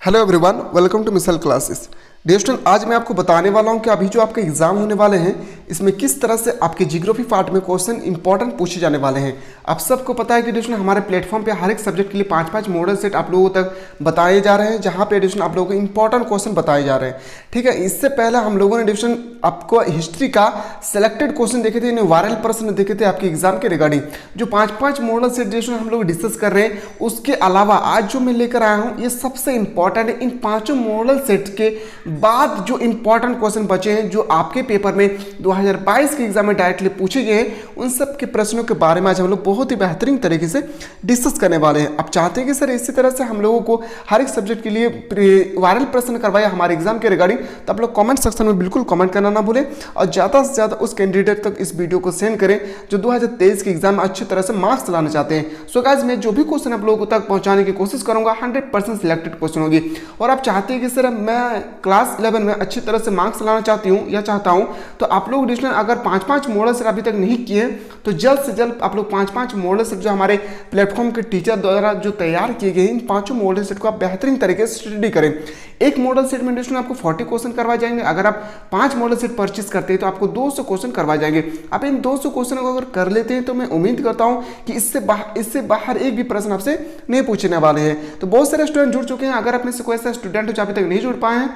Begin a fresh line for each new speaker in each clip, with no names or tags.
Hello everyone, welcome to Misal classes. Dear student, आज मैं आपको बताने वाला हूं कि अभी जो आपके एग्जाम होने वाले हैं इसमें किस तरह से आपके जियोग्राफी पार्ट में क्वेश्चन इंपॉर्टेंट पूछे जाने वाले हैं। आप सबको पता है कि डियर स्टूडेंट हमारे प्लेटफॉर्म पे हर एक सब्जेक्ट के लिए 5-5 मॉडल सेट आप लोगों तक बताए जा रहे हैं, जहां पे डियर स्टूडेंट आप लोगों को इंपॉर्टेंट क्वेश्चन बताए जा रहे हैं। ठीक है, इससे पहले हम लोगों ने डियर स्टूडेंट आपको हिस्ट्री का सिलेक्टेड क्वेश्चन देखे थे, वायरल प्रश्न देखे थे आपके एग्जाम के रिगार्डिंग। जो 5-5 मॉडल सेट डियर स्टूडेंट हम लोग डिस्कस कर रहे हैं, उसके अलावा आज जो मैं लेकर आया हूं ये सबसे इंपॉर्टेंट है। इन 5 मॉडल सेट के बाद जो इंपॉर्टेंट क्वेश्चन बचे हैं, जो आपके पेपर में 2022 के एग्जाम में डायरेक्टली पूछे गए हैं, उन सब के प्रश्नों के बारे में आज हम लोग बहुत ही बेहतरीन तरीके से डिस्कस करने वाले हैं। आप चाहते हैं कि सर इसी तरह से हम लोगों को हर एक सब्जेक्ट के लिए वायरल प्रश्न करवाए हमारे एग्जाम के रिगार्डिंग, तो आप लोग कमेंट सेक्शन में बिल्कुल कमेंट करना ना भूलें और ज़्यादा से ज़्यादा उस कैंडिडेट तक इस वीडियो को सेंड करें जो 2023 के एग्जाम में अच्छी तरह से मार्क्स लाना चाहते हैं। सो गाइस, मैं जो भी क्वेश्चन आप लोगों तक पहुंचाने की कोशिश करूंगा 100% सिलेक्टेड क्वेश्चन होगी। और आप चाहते हैं कि सर मैं क्लास 11 में अच्छी तरह से मार्क्स लाना चाहती हूँ या चाहता हूँ, तो आप लोग डिस्टन अगर 5-5 मॉडल सेट अभी तक नहीं किए तो जल्द से जल्द आप लोग 5-5 मॉडल सेट जो हमारे प्लेटफॉर्म के टीचर द्वारा जो तैयार किए गए इन 5 मॉडल सेट को आप बेहतरीन तरीके से स्टडी करें। एक मॉडल सेट में डिस्टन आपको 40 क्वेश्चन करवाए जाएंगे। अगर आप 5 मॉडल सेट परचेस करते हैं तो आपको 200 क्वेश्चन करवाए जाएंगे। आप इन 200 क्वेश्चन को अगर कर लेते हैं तो मैं उम्मीद करता हूं कि इससे बाहर एक भी प्रश्न आपसे नहीं पूछने वाले हैं। तो बहुत सारे स्टूडेंट जुड़ चुके हैं। अगर आप में से कोई ऐसा स्टूडेंट हो जो अभी तक नहीं जुड़ पाए हैं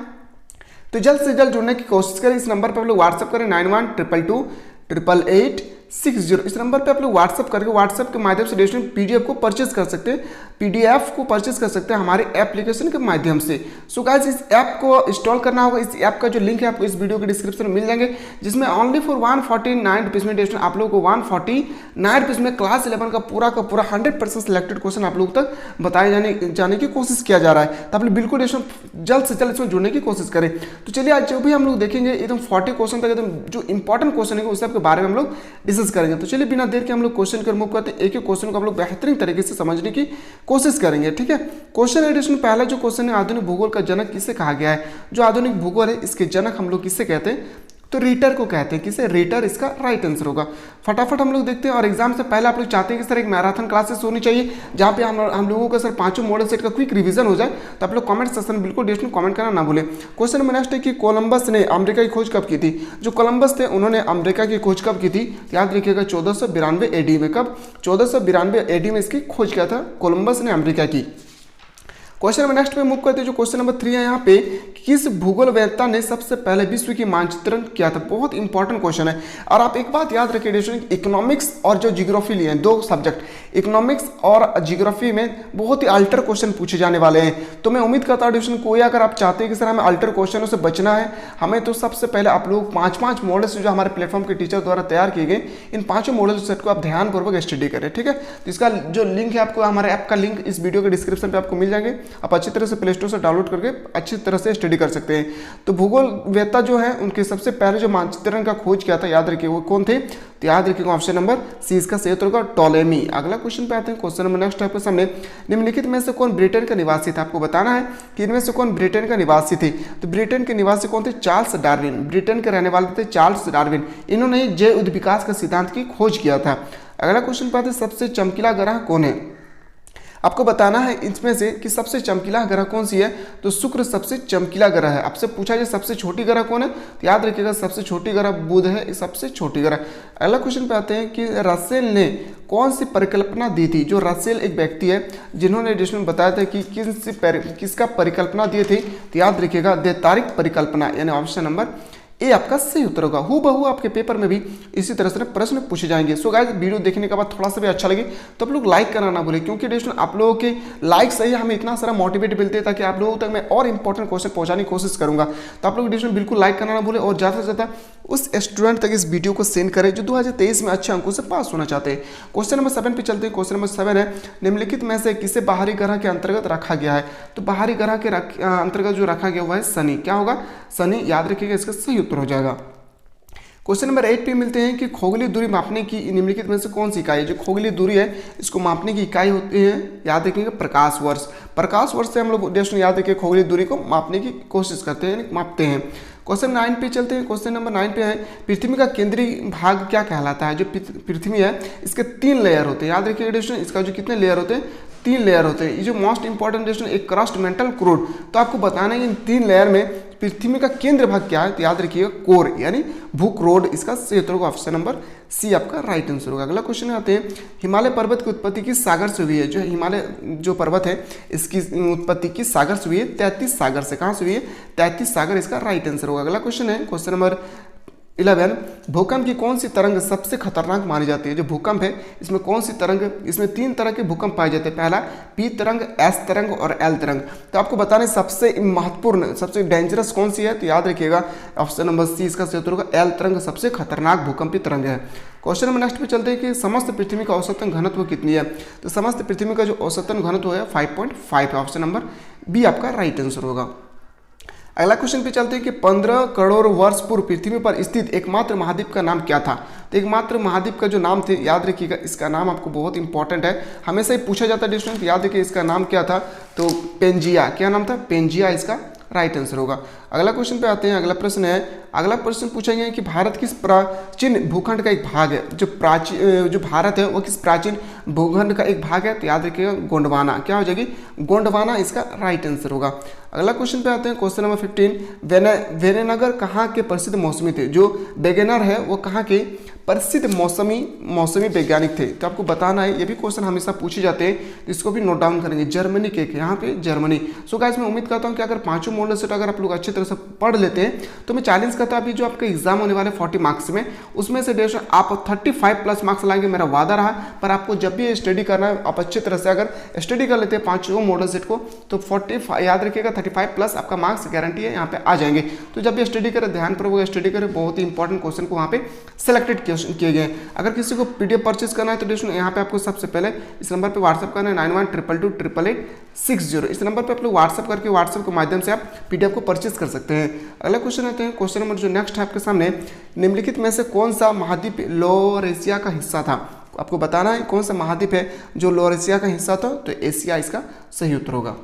तो जल्द से जल्द जुड़ने की कोशिश करें। इस नंबर पर आप लोग व्हाट्सअप करें 9122288860। इस नंबर पे आप लोग व्हाट्सअप करके व्हाट्सअप के माध्यम से डिस्ट्रिक्ट पीडीएफ को परचेज कर सकते हैं, पीडीएफ को परचेज कर सकते हैं हमारे एप्लीकेशन के माध्यम से। सो गाइस, इस ऐप को इंस्टॉल करना होगा। इस ऐप का जो लिंक है आपको इस वीडियो के डिस्क्रिप्शन में मिल जाएंगे, जिसमें ओनली फॉर 149 रुपीज़ में डिस्ट्रिक्ट आप लोगों को 149 रुपीज़ में क्लास 11 का पूरा 100% सिलेक्टेड क्वेश्चन आप लोगों तक बताए जाने की कोशिश किया जा रहा है। तो आप लोग बिल्कुल जल्द से जल्द इसमें जुड़ने की कोशिश करें। तो चलिए आज जो भी हम लोग देखेंगे एकदम 40 क्वेश्चन तक एकदम जो इंपॉर्टेंट क्वेश्चन है उस सब के बारे में हम लोग डिस्कस करेंगे। तो चलिए बिना देर के हम लोग क्वेश्चन कर मूव करते हैं। एक एक क्वेश्चन को हम लोग बेहतरीन तरीके से समझने की कोशिश करेंगे। ठीक है, क्वेश्चन एडिशन पहला जो क्वेश्चन है, आधुनिक भूगोल का जनक किसे कहा गया है। जो आधुनिक भूगोल है इसके जनक हम लोग किसे कहते हैं, तो रीटर को कहते हैं। किसे, रीटर इसका राइट आंसर होगा। फटाफट हम लोग देखते हैं। और एग्जाम से पहले आप लोग चाहते हैं कि सर एक मैराथन क्लासेस होनी चाहिए जहां पे हम लोगों का सर 5 मॉडल सेट का क्विक रिवीजन हो जाए, तो आप लोग कमेंट सेक्शन में बिल्कुल डिस्क्रिप्शन कमेंट करना ना भूलें। क्वेश्चन नंबर नेक्स्ट है कि कोलंबस ने अमेरिका की खोज कब की थी। जो कोलंबस थे उन्होंने अमेरिका की खोज कब की थी, याद रखिएगा 1492 एडी में। कब, 1492 एडी में इसकी खोज किया था कोलंबस ने अमेरिका की। क्वेश्चन नंबर नेक्स्ट पे मूव करते हैं। जो क्वेश्चन नंबर 3 है यहाँ पे, किस भूगोलवेत्ता ने सबसे पहले विश्व की मानचित्रण किया था। बहुत इंपॉर्टेंट क्वेश्चन है। और आप एक बात याद रखिए, इकोनॉमिक्स और जो जियोग्राफी लिए हैं 2 सब्जेक्ट, इकोनॉमिक्स और जियोग्राफी में बहुत ही अल्टर क्वेश्चन पूछे जाने वाले हैं। तो मैं उम्मीद करता हूँ कोई अगर आप चाहते हैं कि सर हमें अल्टर क्वेश्चनों से बचना है, हमें तो सबसे पहले आप लोग 5-5 मॉडल्स जो हमारे प्लेटफॉर्म के टीचर द्वारा तैयार किए गए, इन 5 मॉडल सेट को आप ध्यानपूर्वक स्टडी करें। ठीक है, तो इसका जो लिंक है आपको, हमारे ऐप का लिंक इस वीडियो के डिस्क्रिप्शन पे आपको मिल जाएंगे। आप अच्छी तरह से प्ले स्टोर से डाउनलोड करके अच्छी तरह से स्टडी कर सकते हैं। तो भूगोलवेत्ता जो है उनके सबसे पहले जो मानचित्रण का खोज किया था, याद रखिए वो कौन थे, तो याद रखिएगा ऑप्शन नंबर सी इसका सही उत्तर होगा, टॉलेमी। अगला क्वेश्चन पे आते हैं। क्वेश्चन नंबर नेक्स्ट आपके सामने, निम्नलिखित में से कौन ब्रिटेन का निवासी था। आपको बताना है कि इनमें से कौन ब्रिटेन का निवासी थे। तो ब्रिटेन के निवासी कौन थे, चार्ल्स डार्विन। ब्रिटेन के रहने वाले थे चार्ल्स डार्विन। इन्होंने जैव उद्भिद विकास का सिद्धांत की खोज किया था। अगला क्वेश्चन पे आते हैं, सबसे चमकीला ग्रह कौन है। आपको बताना है इसमें से कि सबसे चमकीला ग्रह कौन सी है। तो शुक्र सबसे चमकीला ग्रह है। आपसे पूछा जाए सबसे छोटी ग्रह कौन है, तो याद रखिएगा सबसे छोटी ग्रह बुध है, सबसे छोटी ग्रह। अगला क्वेश्चन पे आते हैं कि रसेल ने कौन सी परिकल्पना दी थी। जो रसेल एक व्यक्ति है जिन्होंने जिसमें बताया था कि किसका परिकल्पना दिए थे, तो याद रखिएगा दैतारिक परिकल्पना, यानी ऑप्शन नंबर ये आपका सही उत्तर होगा। हूबहू आपके पेपर में भी इसी तरह से प्रश्न पूछे जाएंगे। सो गाइस, वीडियो देखने के बाद थोड़ा सा भी अच्छा लगे तो आप लोग लाइक करना ना भूलें, क्योंकि दोस्तों आप लोगों के लाइक से ही हमें इतना सारा मोटिवेट मिलते हैं ताकि आप लोगों तक मैं और इंपॉर्टेंट क्वेश्चन पहुंचाने की कोशिश करूंगा। तो आप लोग दोस्तों बिल्कुल लाइक करना ना भूलें और ज़्यादा से ज़्यादा उस स्टूडेंट तक इस वीडियो को सेंड करें जो 2023 में अच्छे अंकों से पास होना चाहते हैं। क्वेश्चन नंबर 7 पे चलते हैं। क्वेश्चन नंबर 7 है, निम्नलिखित में से किसे बाहरी ग्रह के अंतर्गत रखा गया है। तो बाहरी ग्रह के अंतर्गत जो रखा गया हुआ है शनि। क्या होगा, शनि। याद रखिएगा इसका सही उत्तर हो जाएगा। क्वेश्चन नंबर 8 पे मिलते हैं कि खगोलीय दूरी मापने की निम्नलिखित में से कौन सी इकाई। जो खगोलीय दूरी है इसको मापने की इकाई होती है, याद रखिएगा प्रकाश वर्ष। प्रकाश वर्ष से हम लोग याद रखिए खगोलीय दूरी को मापने की कोशिश करते हैं, मापते हैं। क्वेश्चन 9 पे चलते हैं। क्वेश्चन नंबर 9 पे है, पृथ्वी का केंद्रीय भाग क्या कहलाता है? जो पृथ्वी है इसके 3 लेयर होते हैं, याद रखिएगा स्टूडेंट, इसका जो कितने लेयर होते हैं, 3 लेयर होते हैं। ये जो मोस्ट इंपॉर्टेंट स्टूडेंट, एक क्रस्ट, मेंटल, क्रूड, तो आपको बताना है इन 3 लेयर में पृथ्वी का केंद्र भाग क्या है, तो याद रखिएगा कोर यानी भूक्रोड, इसका सही उत्तर होगा ऑप्शन नंबर सी आपका राइट आंसर होगा। अगला क्वेश्चन आते हैं, हिमालय पर्वत की उत्पत्ति किस सागर से हुई है? जो हिमालय जो पर्वत है इसकी उत्पत्ति किस सागर से हुई है? 33 सागर से। कहाँ से हुई है? 33 सागर इसका राइट आंसर होगा। अगला क्वेश्चन है क्वेश्चन नंबर 11, भूकंप की कौन सी तरंग सबसे खतरनाक मानी जाती है? जो भूकंप है इसमें कौन सी तरंग, इसमें 3 तरह के भूकंप पाए जाते हैं। पहला पी तरंग, एस तरंग और एल तरंग। तो आपको बताना है सबसे महत्वपूर्ण, सबसे डेंजरस कौन सी है, तो याद रखिएगा ऑप्शन नंबर सी इसका सही उत्तर होगा, एल तरंग सबसे खतरनाक भूकंपीय तरंग है। क्वेश्चन नंबर नेक्स्ट पे चलते हैं कि समस्त पृथ्वी का औसतन घनत्व कितनी है? तो समस्त पृथ्वी का जो औसतन घनत्व है 5.5 है, ऑप्शन नंबर बी आपका राइट आंसर होगा। अगला क्वेश्चन पे चलते हैं कि 15 करोड़ वर्ष पूर्व पृथ्वी पर स्थित एकमात्र महाद्वीप का नाम क्या था? तो एकमात्र महाद्वीप का जो नाम थे, याद रखिएगा इसका नाम आपको बहुत इंपॉर्टेंट है, हमेशा ही पूछा जाता है स्टूडेंट, याद रखिए इसका नाम क्या था, तो पेंजिया। क्या नाम था? पेंजिया इसका राइट आंसर होगा। अगला क्वेश्चन पे आते हैं। अगला प्रश्न है, अगला प्रश्न पूछेंगे कि भारत किस प्राचीन भूखंड का एक भाग है? जो भारत है वो किस प्राचीन भूखंड का एक भाग है? तो याद रखिएगा गोंडवाना। क्या हो जाएगी? गोंडवाना इसका राइट आंसर होगा। अगला क्वेश्चन पे आते हैं क्वेश्चन नंबर 15, वेनेनगर कहाँ के प्रसिद्ध मौसमी थे? जो वेगेनर है वो कहाँ के प्रसिद्ध मौसमी वैज्ञानिक थे? तो आपको बताना है, ये भी क्वेश्चन हमेशा पूछे जाते हैं, तो इसको भी नोट डाउन करेंगे। जर्मनी के, यहाँ पे जर्मनी। सो गाइस मैं उम्मीद करता हूँ कि अगर 5 मॉडल सेट अगर आप लोग अच्छी तरह से पढ़ लेते हैं तो मैं चैलेंज करता हूँ अभी जो आपका एग्जाम होने वाले 40 मार्क्स में, उसमें से डेढ़ आप 35 प्लस मार्क्स लाएंगे, मेरा वादा रहा। पर आपको जब भी स्टडी करना है, आप अच्छी तरह से अगर स्टडी कर लेते हैं 5 मॉडल सेट को, तो 45 याद रखिएगा 35 प्लस आपका मार्क्स गारंटी है यहाँ पे आ जाएंगे। तो जब भी स्टडी करें, ध्यानपूर्वक स्टडी करें, बहुत ही इंपॉर्टेंट क्वेश्चन को वहाँ पे सेलेक्टेड किए गए। अगर किसी को पीडीएफ परचेज करना है तो दोस्तों यहाँ पे आपको सबसे पहले इस नंबर पे व्हाट्सअप करना है 9122288860। इस नंबर पे आप लोग व्हाट्सअप करके व्हाट्सअप के माध्यम से आप पीडीएफ को परचेज कर सकते हैं। अगला क्वेश्चन आते हैं, क्वेश्चन नंबर जो नेक्स्ट है आपके सामने, निम्नलिखित में से कौन सा महाद्वीप लोअर एशिया का हिस्सा था? आपको बताना है कौन सा महाद्वीप है जो लोअर एशिया का हिस्सा था, तो एशिया इसका सही उत्तर होगा।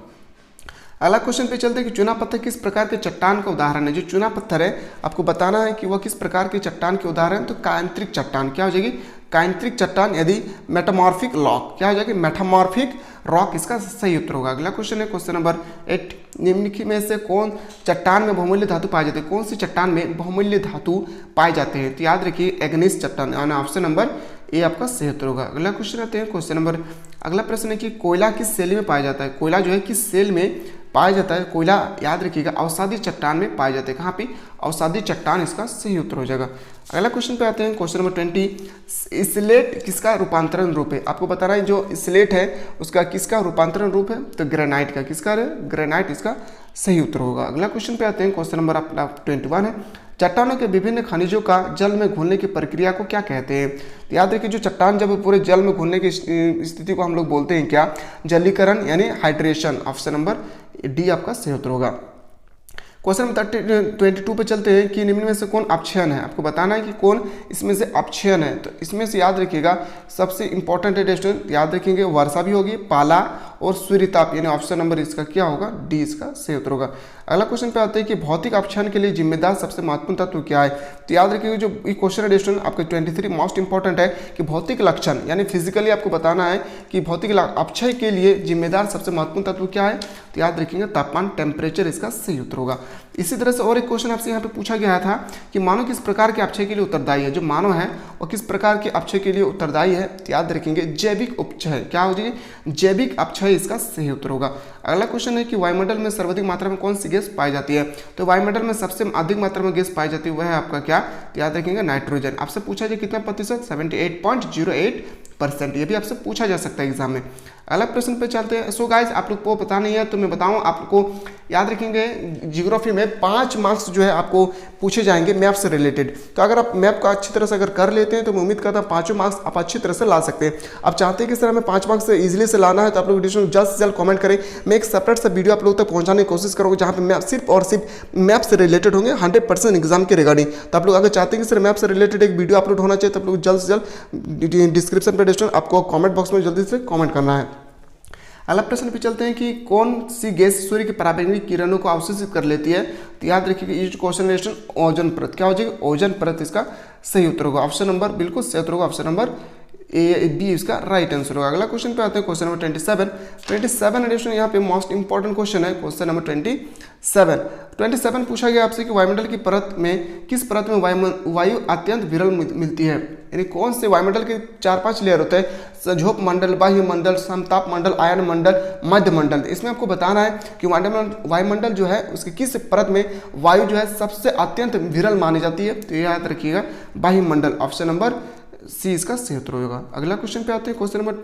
अगला क्वेश्चन पे चलते हैं कि चूना पत्थर किस प्रकार के चट्टान का उदाहरण है? जो चूना पत्थर है आपको बताना है कि वह किस प्रकार के चट्टान के उदाहरण, तो कायांतरिक चट्टान। क्या हो जाएगी? कायांतरिक चट्टान, यदि मेटामॉर्फिक रॉक। क्या हो जाएगी? मेटामॉर्फिक रॉक इसका सही उत्तर होगा। अगला क्वेश्चन है क्वेश्चन नंबर 8, निम्नलिखित में से कौन चट्टान में बहुमूल्य धातु पाए जाते हैं? कौन सी चट्टान में बहुमूल्य धातु पाए जाते हैं? तो याद रखिए एग्नीस चट्टान, यानी ऑप्शन नंबर ए आपका सही उत्तर होगा। अगला क्वेश्चन आते हैं क्वेश्चन नंबर, अगला प्रश्न है कि कोयला किस शैली में पाया जाता है? कोयला जो है किस सेल में पाया जाता है? कोयला याद रखिएगा अवसादी चट्टान में पाए जाते हैं। कहाँ पे? अवसादी चट्टान इसका सही उत्तर हो जाएगा। अगला क्वेश्चन पे आते हैं क्वेश्चन नंबर 20, स्लेट किसका रूपांतरण रूप है? आपको बताना है जो स्लेट है उसका किसका रूपांतरण रूप है, तो ग्रेनाइट का। किसका है? ग्रेनाइट इसका सही उत्तर होगा। अगला क्वेश्चन पे आते हैं क्वेश्चन नंबर अपना 21 है, चट्टानों के विभिन्न खनिजों का जल में घुलने की प्रक्रिया को क्या कहते हैं? तो याद रखिए जो चट्टान जब पूरे जल में घुलने की स्थिति को हम लोग बोलते हैं क्या? जलीकरण यानी हाइड्रेशन। ऑप्शन नंबर डी आपका सही उत्तर होगा। क्वेश्चन नंबर 22 पे चलते हैं कि निम्न में से कौन अपक्षयन है? आपको बताना है कि कौन इसमें से अपक्षयन है। तो इसमें से याद रखिएगा सबसे इंपॉर्टेंट है स्टूडेंट, याद रखेंगे वर्षा भी होगी, पाला और सूर्यताप, यानी ऑप्शन नंबर इसका क्या होगा? डी इसका सही उत्तर होगा। अगला क्वेश्चन पे आते हैं कि भौतिक अपक्षयन के लिए जिम्मेदार सबसे महत्वपूर्ण तत्व क्या है? तो याद रखिएगा जो ये क्वेश्चन है स्टूडेंट आपके 23 मोस्ट इंपॉर्टेंट है कि भौतिक लक्षण यानी फिजिकली आपको बताना है कि भौतिक अपक्षय के लिए जिम्मेदार सबसे महत्वपूर्ण तत्व क्या है? तो याद रखेंगे तापमान, टेम्परेचर इसका सही उत्तर होगा। इसी तरह से और एक क्वेश्चन आपसे यहाँ पे पूछा गया था कि मानव किस प्रकार के अपक्षय के लिए उत्तरदायी है? जो मानव है वो किस प्रकार के अपक्षय के लिए उत्तरदायी है? तो याद रखेंगे जैविक अपक्षय। क्या हो जाएगी? जैविक अपक्षय इसका सही उत्तर होगा। अगला क्वेश्चन है कि वायुमंडल में सर्वाधिक मात्रा में कौन सी गैस पाई जाती है? तो वायुमंडल में सबसे अधिक मात्रा में गैस पाई जाती है वह है आपका क्या? तो याद रखेंगे नाइट्रोजन। आपसे पूछा जाए कितना प्रतिशत? 78.08%। ये भी आपसे पूछा जा सकता है एग्जाम में। अगला प्रश्न पे चलते हैं। सो गाइस आप लोग को पता नहीं है तो मैं बताऊं आपको, याद रखेंगे ज्योग्राफी में 5 मार्क्स जो है आपको पूछे जाएंगे मैप से रिलेटेड। तो अगर आप मैप को अच्छी तरह से अगर कर लेते हैं तो मैं उम्मीद करता हूँ 5 मार्क्स आप अच्छी तरह से ला सकते हैं। आप चाहते हैं कि सर हमें 5 मार्क्स से इजीली से लाना है तो आप लोग वीडियो जल्द से जल्द कमेंट करें। मैं एक सेपरेट सा वीडियो आप लोग तक पहुंचाने की कोशिश करूँगा जहाँ पे मैप सिर्फ और सिर्फ मैप से रिलेटेड होंगे 100% एग्जाम के रिगार्डिंग। तो आप लोग अगर चाहते हैं कि सर मैप से रिलेटेड एक वीडियो अपलोड होना चाहिए तो आप लोग जल्द से जल्द डिस्क्रिप्शन पर आपको कमेंट बॉक्स में जल्दी से कमेंट करना है। अगला प्रश्न पे चलते हैं कि कौन सी गैस सूर्य की पराबैंगनी किरणों को अवशोषित कर लेती है। तो याद रखिएगा ये क्वेश्चन ओजोन परत, क्या हो जाएगी ओजोन परत, इसका सही उत्तर होगा ऑप्शन नंबर, बिल्कुल सही उत्तर होगा ऑप्शन नंबर ए बी इसका राइट आंसर होगा। अगला क्वेश्चन पे आते हैं क्वेश्चन नंबर 27 एडिशन, यहाँ पे मोस्ट इंपॉर्टेंट क्वेश्चन है क्वेश्चन नंबर 27 पूछा गया आपसे कि वायुमंडल की परत में किस परत में वायु अत्यंत विरल मिलती है, यानी कौन से वायुमंडल के 4-5 लेयर होते हैं, झोप मंडल, बाह्य मंडल, समताप मंडल, आयन मंडल, मध्य मंडल। इसमें आपको बताना है कि वायुमंडल जो है उसके किस परत में वायु जो है सबसे अत्यंत विरल मानी जाती है। तो याद रखिएगा बाह्य मंडल, ऑप्शन नंबर सी इसका सही उत्तर होगा। अगला क्वेश्चन पे आते हैं क्वेश्चन नंबर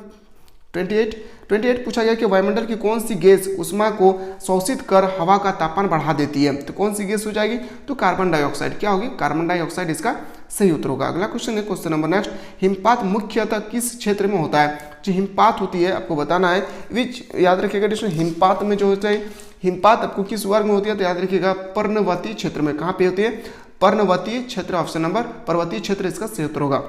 28 पूछा गया कि वायुमंडल की कौन सी गैस उष्मा को शोषित कर हवा का तापमान बढ़ा देती है। तो कौन सी गैस हो जाएगी, तो कार्बन डाइऑक्साइड, क्या होगी कार्बन डाइऑक्साइड, इसका सही उत्तर होगा। अगला क्वेश्चन है क्वेश्चन नंबर नेक्स्ट, हिमपात मुख्यतः किस क्षेत्र में होता है। जो हिमपात होती है आपको बताना है विच, याद रखिएगा हिमपात में जो होता है, हिमपात आपको किस वर्ग में होती है, तो याद रखिएगा पर्णवतीय क्षेत्र में। कहाँ पे होती है, पर्णवतीय क्षेत्र, ऑप्शन नंबर पर्वतीय क्षेत्र, इसका सही उत्तर होगा।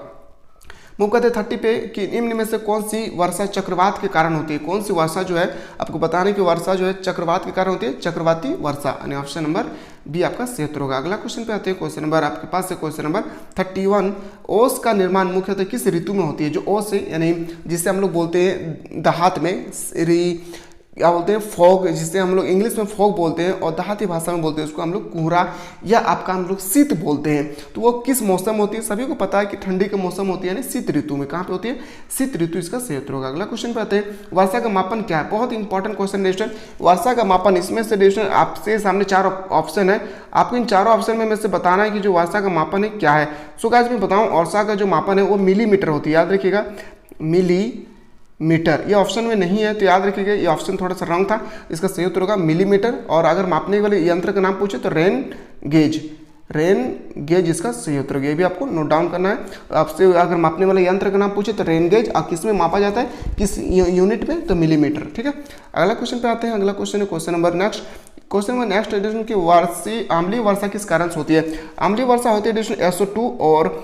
मूव करते 30 पे कि निम्न में से कौन सी वर्षा चक्रवात के कारण होती है। कौन सी वर्षा जो है आपको बताना है कि वर्षा जो है चक्रवात के कारण होती है, चक्रवाती वर्षा, यानी ऑप्शन नंबर बी आपका सही उत्तर होगा। अगला क्वेश्चन पे आते हैं क्वेश्चन नंबर आपके पास है क्वेश्चन नंबर 31, ओस का निर्माण मुख्यतः किस ऋतु में होती है। जो ओस है यानी जिसे हम लोग बोलते हैं देहात में क्या बोलते हैं फॉग, जिसे हम लोग इंग्लिश में फॉग बोलते हैं और देहाती भाषा में बोलते हैं उसको हम लोग कोहरा या आपका हम लोग शीत बोलते हैं। तो वो किस मौसम होती है, सभी को पता है कि ठंडी का मौसम होती है, यानी शीत ऋतु में। कहाँ पे होती है, शीत ऋतु, इसका सही उत्तर होगा। अगला क्वेश्चन पे आते हैं वर्षा का मापन क्या है, बहुत इंपॉर्टेंट क्वेश्चन डेस्टन। वर्षा का मापन, इसमें से डेस्टन आपसे सामने 4 ऑप्शन है, आपको इन चारों ऑप्शन में से बताना है कि जो वर्षा का मापन है क्या है। सो गाइस मैं बताऊँ वर्षा का जो मापन है वो मिलीमीटर होती है, याद रखिएगा मिलीमीटर, ये ऑप्शन में नहीं है तो याद रखिएगा ये ऑप्शन थोड़ा सा रॉन्ग था, इसका सही उत्तर होगा मिलीमीटर। और अगर मापने वाले यंत्र का नाम पूछे तो रेन गेज इसका सही उत्तर होगा। ये भी आपको नोट डाउन करना है। आपसे अगर मापने वाले यंत्र का नाम पूछे तो रेन गेज, और किस में मापा जाता है, किस यूनिट में, तो मिलीमीटर, ठीक है। अगला क्वेश्चन पे आते हैं। अगला क्वेश्चन है क्वेश्चन नंबर नेक्स्ट एडिशन की अम्लीय वर्षा किस कारण से होती है। अम्लीय वर्षा होती है एडिशन SO2 और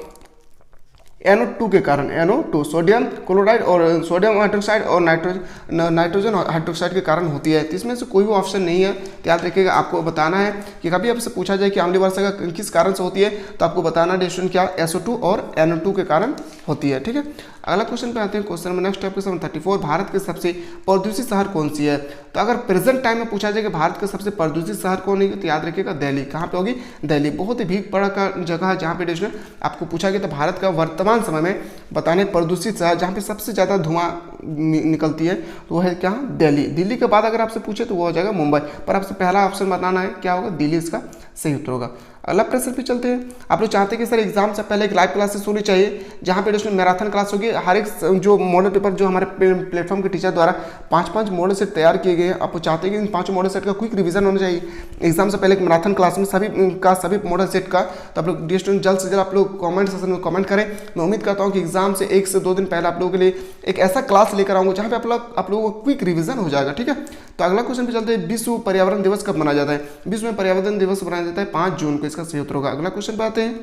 NO2 के कारण, NO2 सोडियम क्लोराइड और सोडियम हाइड्रोक्साइड और नाइट्रोजन हाइड्रोक्साइड के कारण होती है। तो इसमें से कोई भी ऑप्शन नहीं है, तो याद रखिएगा आपको बताना है कि कभी आपसे पूछा जाए कि अम्लीय वर्षा का किस कारण से होती है, तो आपको बताना डिसीजन क्या SO2 और NO2 के कारण होती है, ठीक है। अगला क्वेश्चन पे आते हैं क्वेश्चन नंबर नेक्स्ट आपके सामने 34, भारत के सबसे प्रदूषित शहर कौन सी है। तो अगर प्रेजेंट टाइम में पूछा जाए कि भारत का सबसे प्रदूषित शहर कौन है, तो याद रखिएगा दिल्ली। कहाँ पे होगी, दिल्ली, बहुत ही भीड़ भड़का जगह है जहाँ पे डिसीजन आपको पूछा गया। तो भारत का वर्तमान समय में बताने प्रदूषित शहर जहाँ पे सबसे ज़्यादा धुआं निकलती है तो वो है क्या, दिल्ली। दिल्ली के बाद अगर आपसे पूछे तो वो हो जाएगा मुंबई, पर आपसे पहला ऑप्शन बताना है क्या होगा, दिल्ली इसका सही उत्तर होगा। अगला प्रश्न पे चलते हैं। आप लोग चाहते हैं कि सर एग्जाम से पहले एक लाइव क्लासेस होनी चाहिए जहाँ पे इसमें मैराथन क्लास होगी। हर एक जो मॉडल पेपर जो हमारे प्लेटफॉर्म के टीचर द्वारा 5-5 मॉडल सेट तैयार किए गए हैं, आप चाहते हैं कि इन 5 मॉडल सेट का क्विक रिवीजन होना चाहिए एग्जाम से पहले एक मैराथन क्लास में सभी मॉडल सेट का। तो आप लोग डी स्टूडेंट जल्द से जल्द आप लोग कॉमेंट सेक्शन में कमेंट करें। मैं उम्मीद करता हूँ कि एग्जाम से 1 से 2 दिन पहले आप लोगों के लिए एक ऐसा क्लास लेकर आऊँगा जहाँ पे आप लोगों को क्विक रिवीजन हो जाएगा, ठीक है। तो अगला क्वेश्चन पे चलते हैं, विश्व पर्यावरण दिवस कब मनाया जाता है। विश्व में पर्यावरण दिवस मनाया जाता है 5 जून को, इसका सही उत्तर होगा। अगला क्वेश्चन पे आते हैं।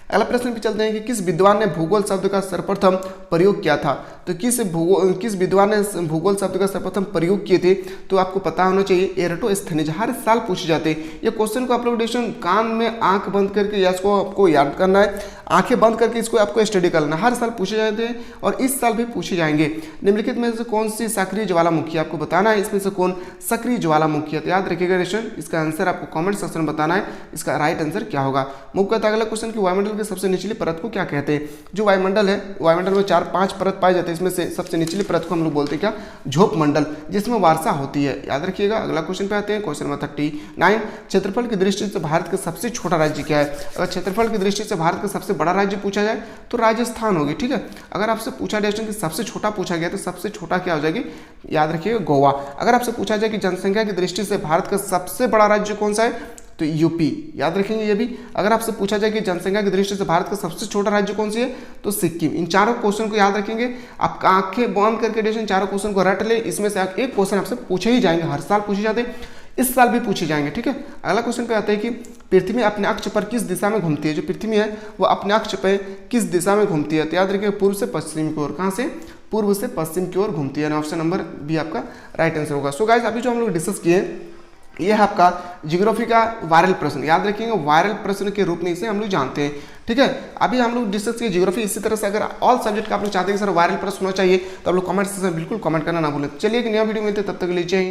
अगला प्रश्न पे चलते हैं कि किस विद्वान ने भूगोल शब्द का सर्वप्रथम प्रयोग किया था। तो किस विद्वान ने भूगोल शब्द का सर्वप्रथम प्रयोग किए थे, तो आपको पता होना चाहिए एराटोस्थेनीज। हर साल पूछे जाते हैं ये क्वेश्चन को। आप लोग कान में आंख बंद करके या इसको आपको याद करना है, आंखें बंद करके इसको आपको स्टडी करना। हर साल पूछे जाते हैं और इस साल भी पूछे जाएंगे। निम्नलिखित में से कौन सी सक्रिय ज्वालामुखी, आपको बताना है इसमें से कौन सक्रिय ज्वालामुखी है। तो याद रखिएगा इसका आंसर आपको कॉमेंट सेक्शन में बताना है, इसका राइट आंसर क्या होगा। मूव करता है अगला क्वेश्चन की वायुमंडल की सबसे निचली परत को क्या कहते हैं। जो वायुमंडल है, वायुमंडल में 4-5 परत पाए जाते हैं, इसमें से सबसे निचली परत को हम लोग बोलते हैं क्या, झोप मंडल, जिसमें वर्षा होती है। याद रखिएगा। अगला क्वेश्चन पे आते हैं क्वेश्चन नंबर 39, क्षेत्रफल की दृष्टि से भारत का सबसे छोटा राज्य क्या है। अगर क्षेत्रफल की दृष्टि से भारत का सबसे बड़ा राज्य पूछा जाए तो राजस्थान होगी, ठीक है। अगर आपसे पूछा जाए कि सबसे छोटा पूछा गया तो सबसे छोटा क्या हो जाएगी, याद रखिएगा गोवा। अगर आपसे पूछा जाए कि जनसंख्या की दृष्टि से भारत का सबसे बड़ा राज्य कौन सा है, तो यूपी, याद रखेंगे ये भी। अगर आपसे पूछा जाए कि जनसंख्या की दृष्टि से भारत का सबसे छोटा राज्य कौन सी है, तो सिक्किम। इन चारों क्वेश्चन को याद रखेंगे, आप आंखें बंद करके चारों क्वेश्चन को रट ले। इसमें से एक क्वेश्चन आपसे पूछे ही जाएंगे, हर साल पूछे जाते हैं, इस साल भी पूछे जाएंगे, ठीक है। अगला क्वेश्चन पे आते हैं कि पृथ्वी अपने अक्ष पर किस दिशा में घूमती है। जो पृथ्वी है वो अपने अक्ष पर किस दिशा में घूमती है। तो याद रखिए पूर्व से पश्चिम की ओर। कहाँ से, पूर्व से पश्चिम की ओर घूमती है, यानी ऑप्शन नंबर बी आपका राइट आंसर होगा। सो गाइस अभी जो हम लोग डिस्कस किए ये है आपका ज्योग्राफी का वायरल प्रश्न, याद रखिएगा वायरल प्रश्न के रूप में इसे हम लोग जानते हैं, ठीक है। अभी हम लोग डिस्कस किए ज्योग्राफी। इसी तरह से अगर ऑल सब्जेक्ट का आप लोग चाहते हैं कि सर वायरल प्रश्न होना चाहिए तो आप लोग कमेंट सेक्शन में बिल्कुल कमेंट करना ना भूलें। चलिए एक नया वीडियो मिलते तब तक के लिए जय हिंद।